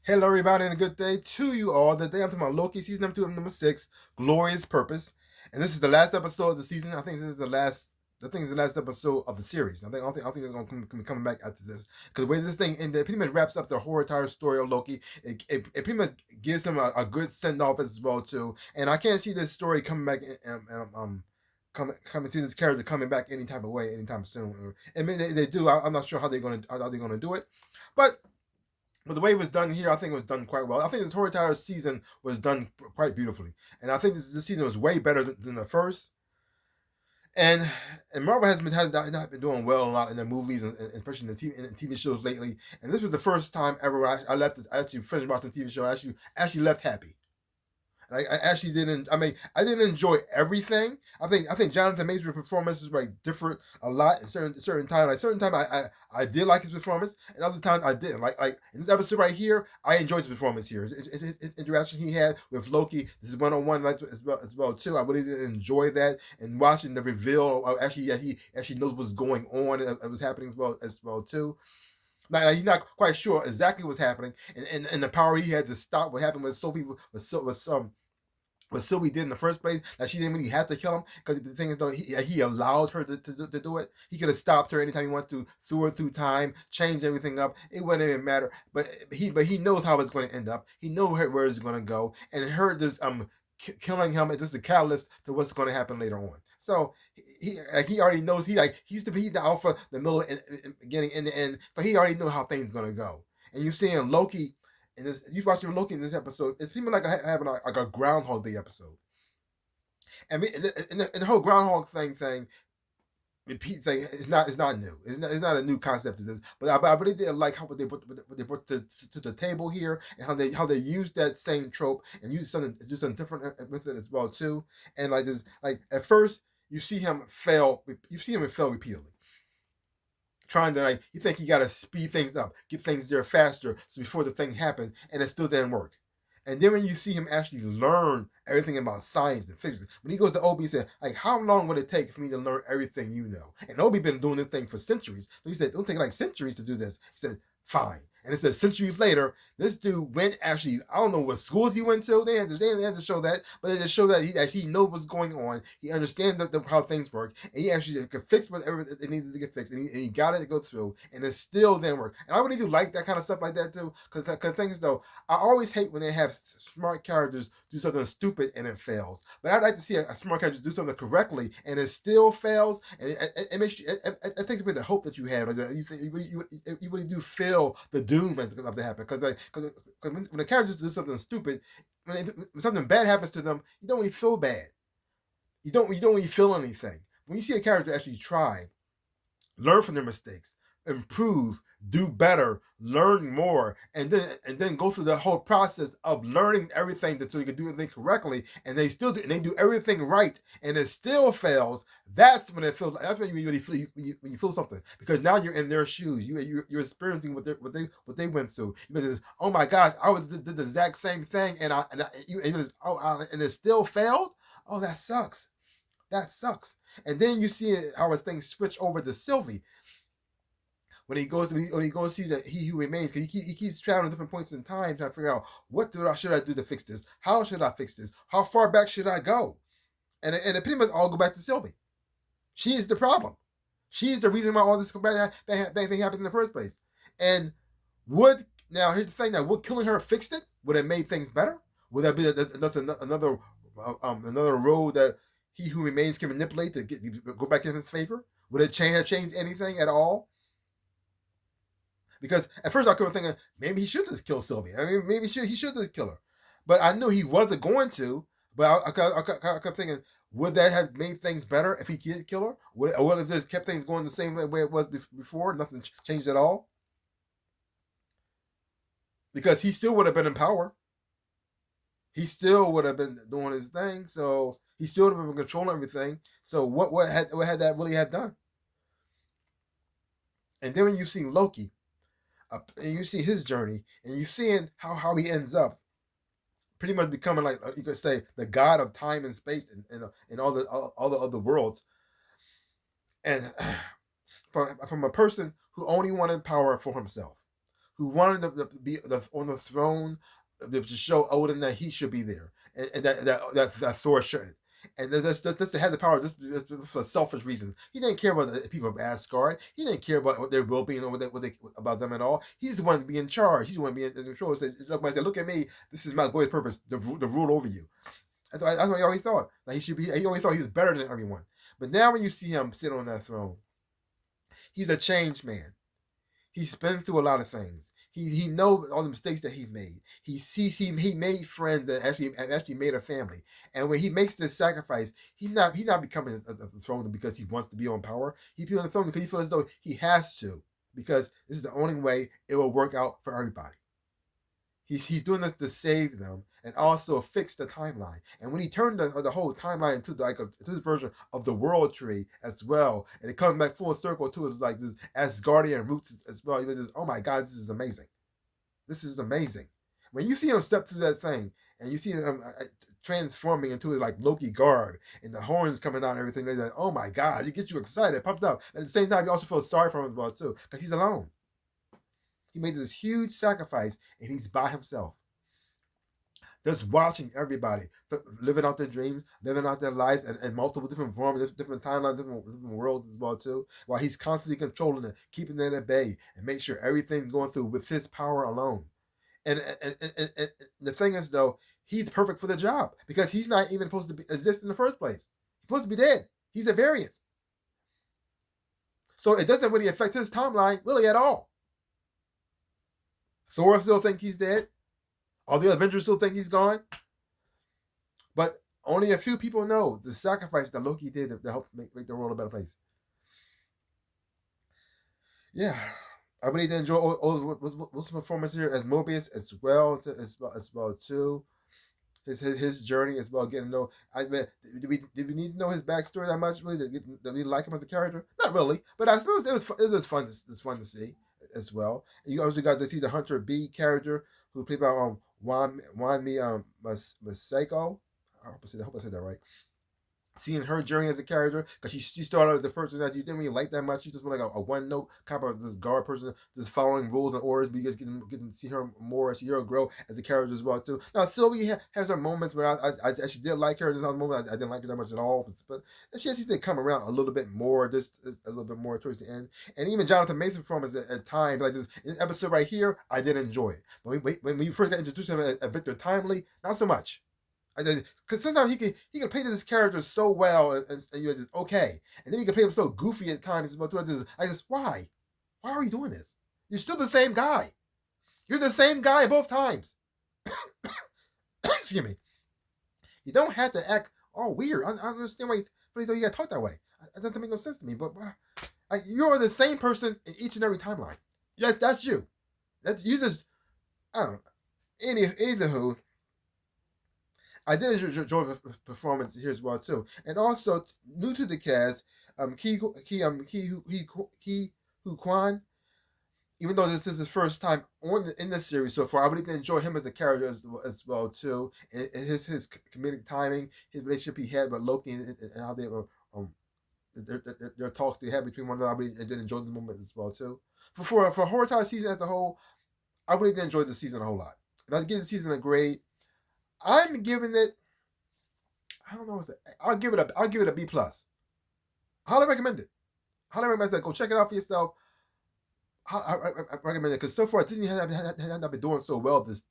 Hello, everybody, and a good day to you all. Today I'm talking about Loki season number 2, number 6, Glorious Purpose, and this is the last episode of the season. I think this is the last. I think it's the last episode of the series. I think they're going to be coming back after this because the way this thing ended, it pretty much wraps up the whole entire story of Loki. It pretty much gives him a good send off as well too. And I can't see this story coming back coming to this character coming back any type of way anytime soon. I mean they do. I'm not sure how they're gonna do it, but the way it was done here, I think it was done quite well. I think this whole entire season was done quite beautifully, and I think this season was way better than the first. And Marvel has not been doing well a lot in their movies, and especially in the TV shows lately. And this was the first time ever I actually finished watching the TV show. I actually left happy. I actually didn't. I mean, I didn't enjoy everything. I think Jonathan Major's performance is like different a lot in certain time. Like certain time, I did like his performance, and other times I didn't. Like in this episode right here, I enjoyed his performance here. His interaction he had with Loki, this is 1-on-1 like as well too. I really did enjoy that, and watching the reveal of actually that he actually knows what's going on and what's happening as well too. Like he's not quite sure exactly what's happening, and the power he had to stop what happened with Sophie was what Sylvie did in the first place. That she didn't really have to kill him because the thing is though he allowed her to do it. He could have stopped her anytime he wants to, threw her through time, change everything up. It wouldn't even matter. But he knows how it's going to end up. He knows where it's going to go, and her just killing him is just a catalyst to what's going to happen later on. So he already knows he's the alpha, the middle, and beginning, and the end. So he already knows how things going to go. And you see in Loki, and this, you watching Loki in this episode, it's people like having like a Groundhog Day episode, and the whole Groundhog thing repeat thing is not new. It's not a new concept to this, but I really did like how what they brought to the table here, and how they used that same trope and do something different with it as well too. And like this, like at first you see him fail repeatedly, trying to like you think he got to speed things up, get things there faster, so before the thing happened, and it still didn't work. And then when you see him actually learn everything about science and physics, when he goes to Obi, he said, like, how long would it take for me to learn everything you know? And Obi been doing this thing for centuries. So he said, it'll take like centuries to do this. He said, fine. And it says centuries later, this dude went actually, I don't know what schools he went to. They had to show that, but they just show that he knows what's going on. He understands how things work, and he actually could fix whatever it needed to get fixed, and he got it to go through, and it still didn't work. And I really do like that kind of stuff like that too, because things though, I always hate when they have smart characters do something stupid and it fails. But I'd like to see a smart character do something correctly and it still fails, and it makes you, it takes away the hope that you have. Like you really do feel the doom of that happen because when the characters do something stupid, when something bad happens to them, you don't really feel bad. You don't really feel anything when you see a character actually try, learn from their mistakes, improve, do better, learn more, and then go through the whole process of learning everything so you can do everything correctly, and they do everything right, and it still fails. That's when it feels. That's when you really feel when you feel something, because now you're in their shoes. You're experiencing what they went through. You just, oh my gosh, did the exact same thing, and it still failed. Oh, that sucks. That sucks. And then you see how his things switch over to Sylvie when he goes to see that he who remains, because he keeps traveling different points in time trying to figure out should I do to fix this? How should I fix this? How far back should I go? And it pretty much all go back to Sylvie. She is the problem. She's the reason why all this bad thing happened in the first place. And here's the thing: now, would killing her fixed it? Would it made things better? Would that be another road that he who remains can manipulate to go back in his favor? Would it have changed anything at all? Because at first I kept thinking maybe he should just kill Sylvie. I mean, maybe he should just kill her. But I knew he wasn't going to. But I kept thinking, would that have made things better if he did kill her? Would have just kept things going the same way it was before? Nothing changed at all? Because he still would have been in power. He still would have been doing his thing. So he still would have been controlling everything. So what had that really have done? And then when you see Loki, and you see his journey, and you seeing how he ends up, pretty much becoming like you could say the god of time and space and all the other worlds, and from a person who only wanted power for himself, who wanted to be on the throne to show Odin that he should be there, and that Thor shouldn't. And that's to have the power just for selfish reasons. He didn't care about the people of Asgard. He didn't care about their well-being or about them at all. He's the one to be in charge. He's the one to be in control. He says, look at me. This is my glorious purpose to rule over you. That's what he always thought. Like he should be. He always thought he was better than everyone. But now when you see him sit on that throne, he's a changed man. He's been through a lot of things. He knows all the mistakes that he made. He made friends that actually made a family. And when he makes this sacrifice, he's not becoming a throne because he wants to be on power. He's on the throne because he feels as though he has to, because this is the only way it will work out for everybody. He's doing this to save them and also fix the timeline. And when he turned the whole timeline into this version of the world tree as well, and it comes back full circle to it, like this Asgardian roots as well. He was just, oh my God, this is amazing. This is amazing. When you see him step through that thing and you see him transforming into like Loki guard and the horns coming out and everything, they're like, oh my God, it gets you excited, pumped up. At the same time, you also feel sorry for him as well too, because he's alone. He made this huge sacrifice and he's by himself. Just watching everybody living out their dreams, living out their lives in multiple different forms, different timelines, different worlds as well too, while he's constantly controlling it, keeping it at bay, and make sure everything's going through with his power alone. And the thing is though, he's perfect for the job because he's not even supposed to exist in the first place. He's supposed to be dead. He's a variant. So it doesn't really affect his timeline really at all. Thor still thinks he's dead. All the Avengers still think he's gone. But only a few people know the sacrifice that Loki did to help make the world a better place. Yeah. I really did enjoy Wilson's performance here as Mobius as well too. His journey as well, getting to know. Did we need to know his backstory that much? Really, did we like him as a character? Not really, but I suppose it was fun. It's fun to see as well. And you also got to see the Hunter B character who played by Wanmi Masako. I hope I said that right. Seeing her journey as a character, because she started as the person that you didn't really like that much. You just were like a one note kind of this guard person, just following rules and orders. But you guys getting to see her more, see her grow as a character as well too. Now Sylvie has her moments where I actually did like her. There's another moment I didn't like her that much at all, but she actually did come around a little bit more, just a little bit more towards the end. And even Jonathan Mason's performance at times, like this episode right here, I did enjoy it. But when we first got introduced to him as Victor Timely, not so much. Because sometimes he can play this character so well, and you're just okay, and then he can play him so goofy at times. Why are you doing this? You're still the same guy. You're the same guy both times. Excuse me. You don't have to act all weird. I understand why you got to talk that way. It doesn't make no sense to me. But you're the same person in each and every timeline. Yes, that's you. That's you. Just I don't know. Anywho. I did enjoy the performance here as well too, and also new to the cast, Ki Hu Kwan. Even though this is his first time in this series so far, I really did enjoy him as a character as well too, and his comedic timing, his relationship he had with Loki, and how they were their talks they had between one another. I really did enjoy this moment as well too. For Horror Tower season as a whole, I really did enjoy the season a whole lot, and I give the season a grade. I'm giving it. I don't know what's it. I'll give it a B plus. Highly recommend it. Highly recommend it. Go check it out for yourself. I recommend it because so far Disney has not been doing so well this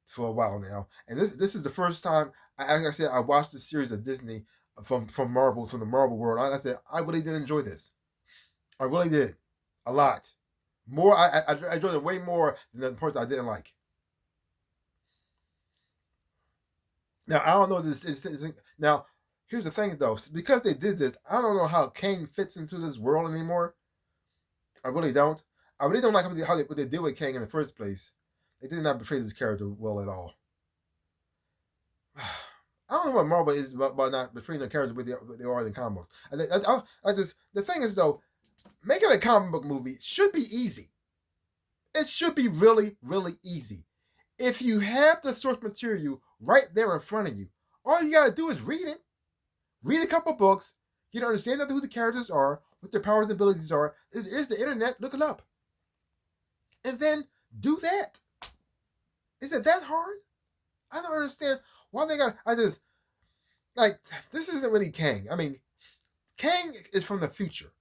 for a while now, and this is the first time I watched this series of Disney from Marvel, from the Marvel world. I said I really did enjoy this. I really did a lot more. I enjoyed it way more than the parts I didn't like. Now, I don't know this. Now, here's the thing, though. Because they did this, I don't know how Kang fits into this world anymore. I really don't. I really don't like what they did with Kang in the first place. They did not portray this character well at all. I don't know what Marvel is about not portraying their characters what they are in the comic books. The thing is, though, making a comic book movie should be easy. It should be really, really easy. If you have the source material right there in front of you, all you gotta do is read it. Read a couple books, get to understand who the characters are, what their powers and abilities are. Is the internet, look it up. And then do that? Is it that hard? I don't understand why they got. I just like this isn't really Kang. I mean, Kang is from the future,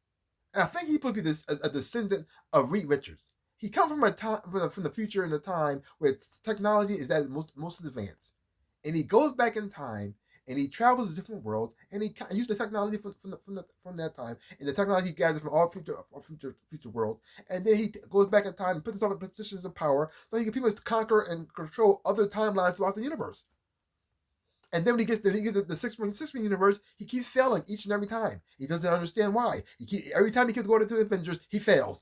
and I think he's supposed to be a descendant of Reed Richards. He comes from a time from the future in a time where technology is at most advanced, and he goes back in time and he travels to different worlds and he uses the technology from that time and the technology he gathers from all future worlds, and then he goes back in time and puts himself in positions of power so he can pretty much conquer and control other timelines throughout the universe. And then when he gets to the 616 universe, he keeps failing each and every time. He doesn't understand why. Every time he keeps going to the Avengers, he fails.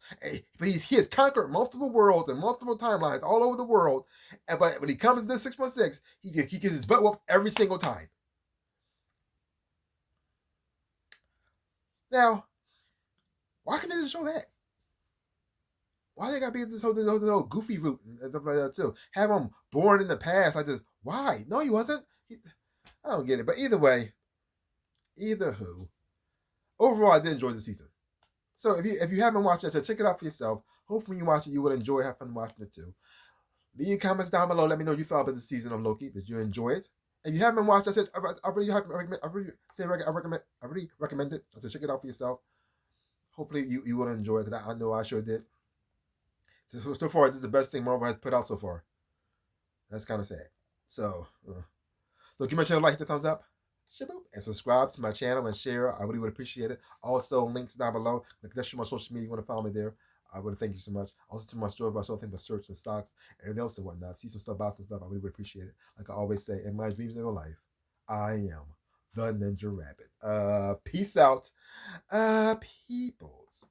But he has conquered multiple worlds and multiple timelines all over the world. But when he comes to the 616, he gets his butt whooped every single time. Now, why can't they just show that? Why they gotta be this whole goofy route and stuff like that too? Have him born in the past like this? Why? No, he wasn't. I don't get it. But either way, either who, overall, I did enjoy the season. So if you haven't watched it, check it out for yourself. Hopefully, you watch it, you will enjoy, have fun watching it too. Leave your comments down below. Let me know what you thought about the season of Loki. Did you enjoy it? If you haven't watched, I really recommend it. I said check it out for yourself. Hopefully, you will enjoy it because I know I sure did. So far, this is the best thing Marvel has put out so far. That's kind of sad. So give my channel a like, hit the thumbs up, and subscribe to my channel and share. I really would appreciate it. Also, links down below. That's my social media. You want to follow me there? I would thank you so much. Also, to my store, I sell things about shirts and socks and everything else and whatnot. See some stuff about this stuff. I really would appreciate it. Like I always say, in my dreams in real life, I am the Ninja Rabbit. Peace out, peoples.